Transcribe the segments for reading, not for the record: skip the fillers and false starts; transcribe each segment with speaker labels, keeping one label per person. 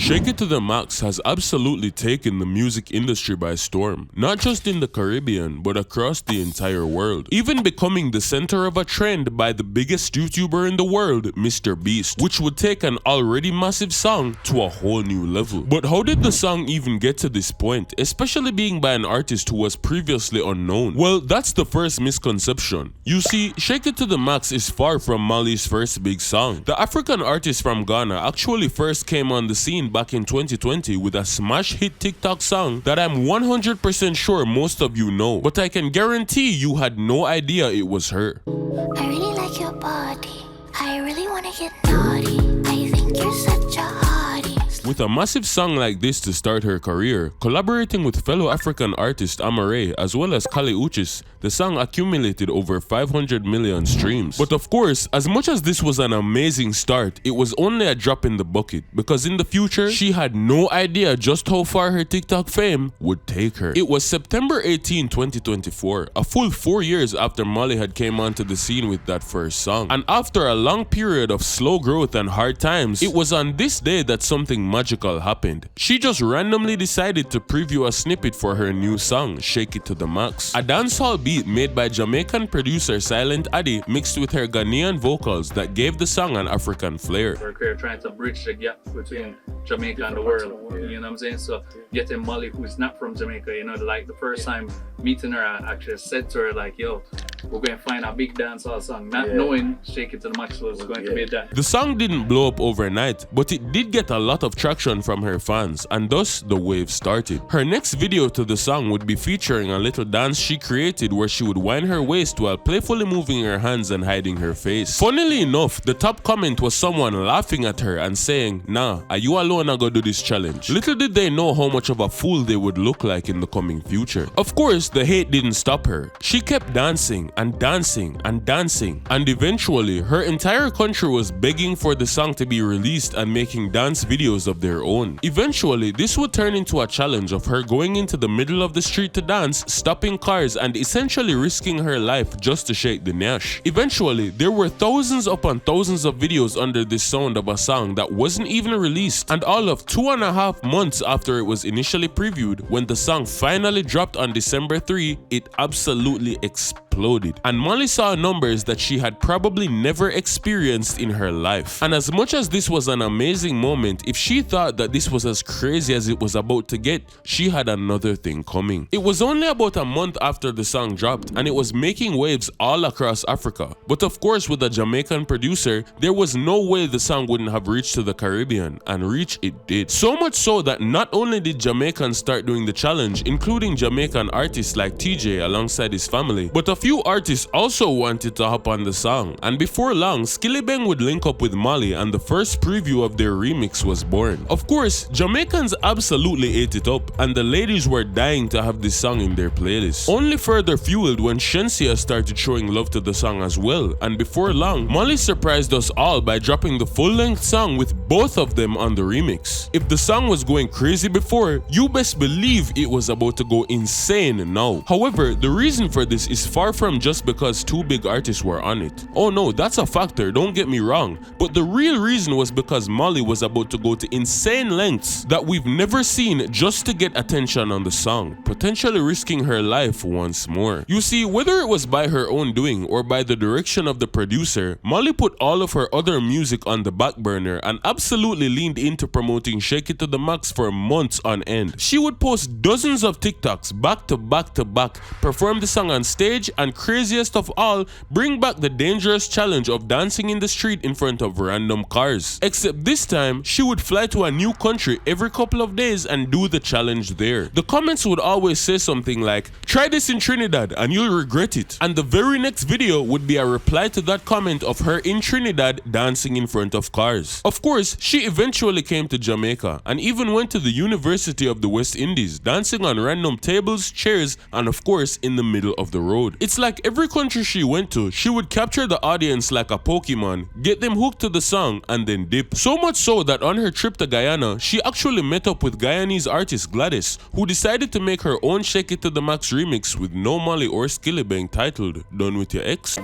Speaker 1: Shake It to the Max has absolutely taken the music industry by storm, not just in the Caribbean but across the entire world, even becoming the center of a trend by the biggest YouTuber in the world, MrBeast, which would take an already massive song to a whole new level. But how did the song even get to this point, especially being by an artist who was previously unknown? Well, that's the first misconception. You see, Shake It to the Max is far from Moliy's first big song. The African artist from Ghana actually first came on the scene back in 2020 with a smash hit TikTok song that I'm 100% sure most of you know, but I can guarantee you had no idea it was her.
Speaker 2: I really like your body. I really wanna get naughty. I think you're such a hottie.
Speaker 1: With a massive song like this to start her career, collaborating with fellow African artist Amare as well as Kali Uchis, the song accumulated over 500 million streams. But of course, as much as this was an amazing start, it was only a drop in the bucket, because in the future, she had no idea just how far her TikTok fame would take her. It was September 18, 2024, a full 4 years after Moliy had came onto the scene with that first song. And after a long period of slow growth and hard times, it was on this day that something magical happened. She just randomly decided to preview a snippet for her new song, Shake It to the Max, a dancehall beat made by Jamaican producer Silent Addy mixed with her Ghanaian vocals that gave the song an African flair.
Speaker 3: We're trying to bridge the gap between Jamaica and the world, you know what I'm saying? So getting Moliy, who's not from Jamaica, you know, like the first time meeting her, I actually said to her like, yo, we're going to find a big dancehall song, not knowing Shake It to the Max was going to be that.
Speaker 1: The song didn't blow up overnight, but it did get a lot of traction from her fans, and thus the wave started. Her next video to the song would be featuring a little dance she created where she would wind her waist while playfully moving her hands and hiding her face. Funnily enough, the top comment was someone laughing at her and saying, "Nah, are you alone I go do this challenge?" Little did they know how much of a fool they would look like in the coming future. Of course, the hate didn't stop her. She kept dancing and dancing and dancing, and eventually her entire country was begging for the song to be released and making dance videos of their own. Eventually, this would turn into a challenge of her going into the middle of the street to dance, stopping cars, and essentially risking her life just to shake the nash. Eventually, there were thousands upon thousands of videos under this sound of a song that wasn't even released, and all of 2.5 months after it was initially previewed, when the song finally dropped on December 3, it absolutely exploded. And Moliy saw numbers that she had probably never experienced in her life. And as much as this was an amazing moment, if she thought that this was as crazy as it was about to get, she had another thing coming. It was only about a month after the song dropped, and it was making waves all across Africa. But of course, with a Jamaican producer, there was no way the song wouldn't have reached to the Caribbean, and reach it did. So much so that not only did Jamaicans start doing the challenge, including Jamaican artists like TJ alongside his family, but a few artists also wanted to hop on the song. And before long, Skillibeng would link up with Moliy, and the first preview of their remix was born. Of course, Jamaicans absolutely ate it up, and the ladies were dying to have this song in their playlist. Only further fueled when Shenseea started showing love to the song as well, and before long, Moliy surprised us all by dropping the full-length song with both of them on the remix. If the song was going crazy before, you best believe it was about to go insane now. However, the reason for this is far from just because two big artists were on it. Oh no, that's a factor, don't get me wrong, but the real reason was because Moliy was about to go to insane lengths that we've never seen just to get attention on the song, potentially risking her life once more. You see, whether it was by her own doing or by the direction of the producer, Moliy put all of her other music on the back burner and absolutely leaned into promoting Shake It to the Max for months on end. She would post dozens of TikToks back to back to back, perform the song on stage, and craziest of all, bring back the dangerous challenge of dancing in the street in front of random cars. Except this time, she would fly to a new country every couple of days and do the challenge there. The comments would always say something like, "Try this in Trinidad and you'll regret it." And the very next video would be a reply to that comment of her in Trinidad dancing in front of cars. Of course, she eventually came to Jamaica and even went to the University of the West Indies, dancing on random tables, chairs, and of course in the middle of the road. It's like every country she went to, she would capture the audience like a Pokemon, get them hooked to the song, and then dip. So much so that on her trip to Guyana, she actually met up with Guyanese artist Gladys, who decided to make her own Shake It to the Max remix with no Moliy or Skillibeng titled "Done With Your Ex."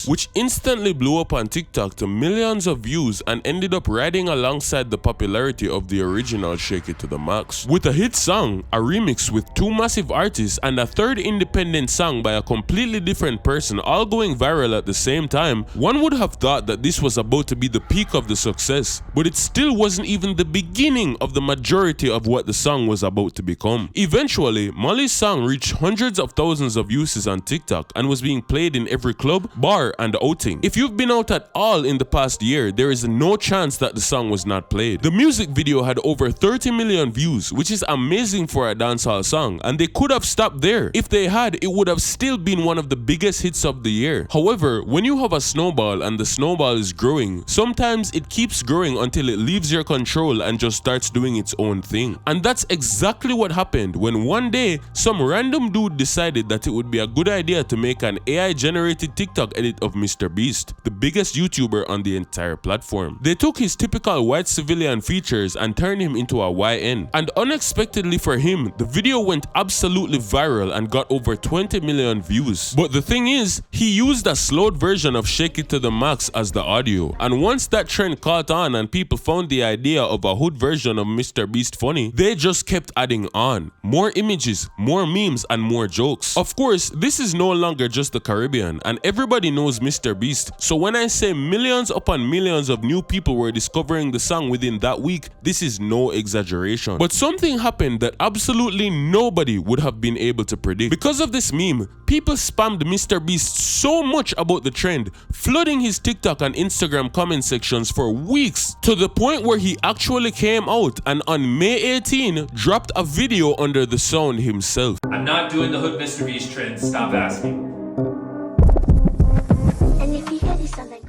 Speaker 1: Afrobeats, which instantly blew up on TikTok to millions of views and ended up riding alongside the popularity of the original Shake It to the Max. With a hit song, a remix with two massive artists, and a third independent song by a completely different person all going viral at the same time, one would have thought that this was about to be the peak of the success, but it still wasn't even the beginning of the majority of what the song was about to become. Eventually, Moliy's song reached hundreds of thousands of uses on TikTok and was being played in every club, bar, and outing. If you've been out at all in the past year, there is no chance that the song was not played. The music video had over 30 million views, which is amazing for a dancehall song, and they could have stopped there. If they had, it would have still been one of the biggest hits of the year. However, when you have a snowball and the snowball is growing, sometimes it keeps growing until it leaves your control and just starts doing its own thing. And that's exactly what happened when one day some random dude decided that it would be a good idea to make an AI-generated TikTok edit of MrBeast, the biggest YouTuber on the entire platform. They took his typical white civilian features and turned him into a YN. And unexpectedly for him, the video went absolutely viral and got over 20 million views. But the thing is, he used a slowed version of Shake It to the Max as the audio. And once that trend caught on and people found the idea of a hood version of MrBeast funny, they just kept adding on. More images, more memes, and more jokes. Of course, this is no longer just the Caribbean, and everybody knows MrBeast. So when I say millions upon millions of new people were discovering the song within that week, this is no exaggeration. But something happened that absolutely nobody would have been able to predict. Because of this meme, people spammed MrBeast so much about the trend, flooding his TikTok and Instagram comment sections for weeks, to the point where he actually came out and on May 18 dropped a video under the sound himself.
Speaker 4: I'm not doing the hood MrBeast trend, stop asking.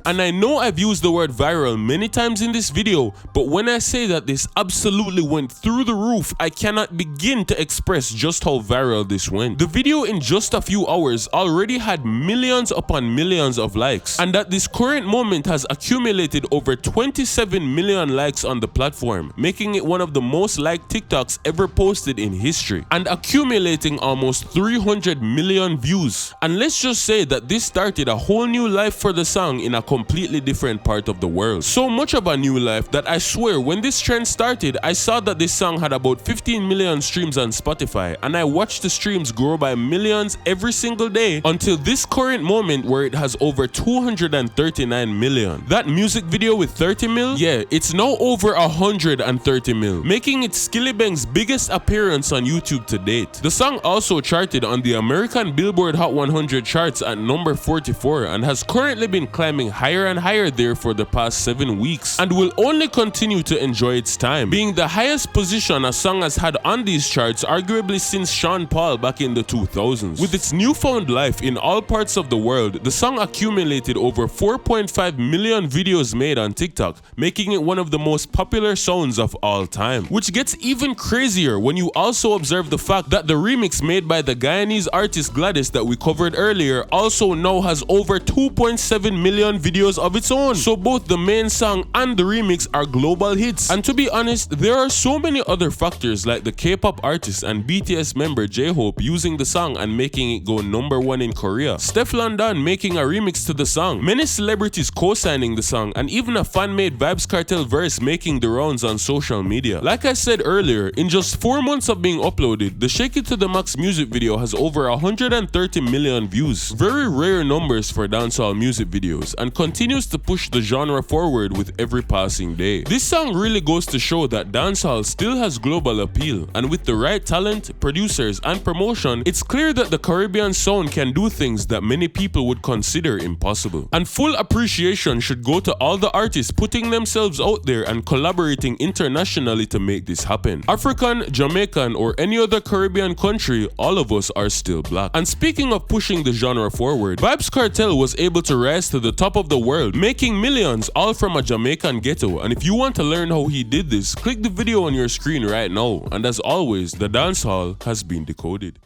Speaker 1: And I know I've used the word viral many times in this video, but when I say that this absolutely went through the roof, I cannot begin to express just how viral this went. The video in just a few hours already had millions upon millions of likes, and at this current moment has accumulated over 27 million likes on the platform, making it one of the most liked TikToks ever posted in history, and accumulating almost 300 million views. And let's just say that this started a whole new life for the song in a completely different part of the world. So much of a new life that I swear when this trend started, I saw that this song had about 15 million streams on Spotify, and I watched the streams grow by millions every single day until this current moment where it has over 239 million. That music video with 30 mil, yeah, it's now over 130 mil, making it Skillibeng's biggest appearance on YouTube to date. The song also charted on the American Billboard Hot 100 charts at number 44 and has currently been climbing higher and higher there for the past 7 weeks, and will only continue to enjoy its time, being the highest position a song has had on these charts arguably since Sean Paul back in the 2000s. With its newfound life in all parts of the world, the song accumulated over 4.5 million videos made on TikTok, making it one of the most popular sounds of all time. Which gets even crazier when you also observe the fact that the remix made by the Guyanese artist Gladys that we covered earlier also now has over 2.7 million videos of its own. So both the main song and the remix are global hits. And to be honest, there are so many other factors like the K-pop artist and BTS member J-Hope using the song and making it go #1 in Korea, Stefflon Don making a remix to the song, many celebrities co-signing the song, and even a fan-made Vybz Kartel verse making the rounds on social media. Like I said earlier, in just 4 months of being uploaded, the Shake It to the Max music video has over 130 million views. Very rare numbers for dancehall music videos, and continues to push the genre forward with every passing day. This song really goes to show that dancehall still has global appeal, and with the right talent, producers, and promotion, it's clear that the Caribbean sound can do things that many people would consider impossible. And full appreciation should go to all the artists putting themselves out there and collaborating internationally to make this happen. African, Jamaican, or any other Caribbean country, all of us are still black. And speaking of pushing the genre forward, Vybz Kartel was able to rise to the top of the world, making millions all from a Jamaican ghetto. And if you want to learn how he did this, click the video on your screen right now. And as always, the dancehall has been decoded.